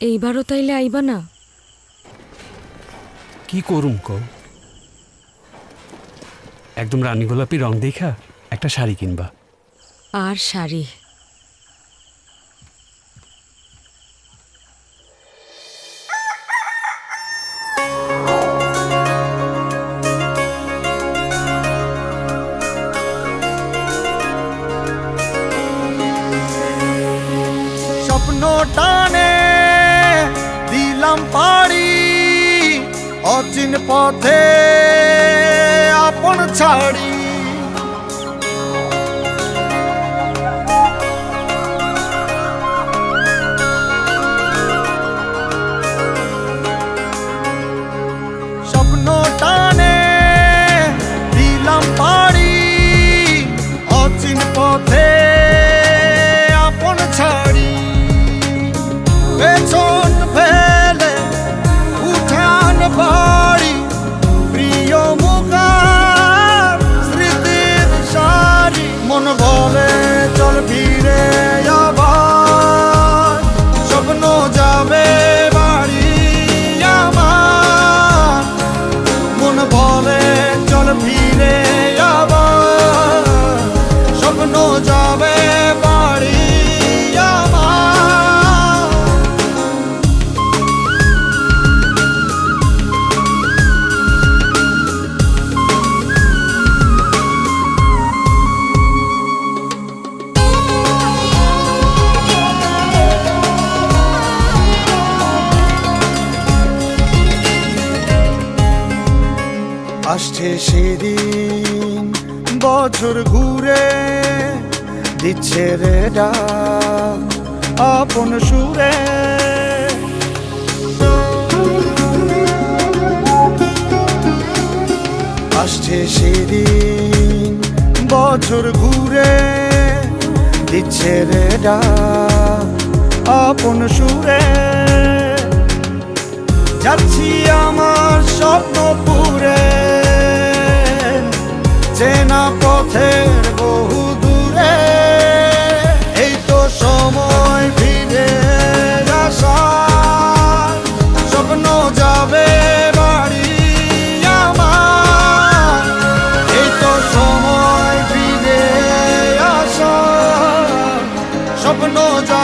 এইবারও তাইলে আইবা না? কি করুম কও? একদম রানী গোলাপি রং দেখা একটা শাড়ি কিনবা। আর শাড়ি? স্বপ্ন টানে দিলাম পাড়ি, অচিন পথে আপন ছাড়ি। স্বপ্ন টানে দিলাম পাড়ি, অচিন পথে আপন ছাড়ি। পেছন ফেলে উঠান বাড়ি, প্রিয় মুখার স্মৃতির সারি। মন বলে চল ফিরে আবার, স্বপ্ন যাবে বাড়ি আমার। মন বলে চল ফিরে আবার, স্বপ্ন যাবে বাড়ি আমার। আসছে সেদিন বছর ঘুরে, দিচ্ছে রে ডাক আপন সুরে। আসছে সেদিন বছর ঘুরে, দিচ্ছে রে ডাক আপন সুরে। যাচ্ছি আমার স্বপ্নপুরে, চেনা পথের বহু দূরে। এই তো সময় ফিরে আসার, স্বপ্ন যাবে বাড়ি আমার। এই তো সময় ফিরে আসার, স্বপ্ন যাবে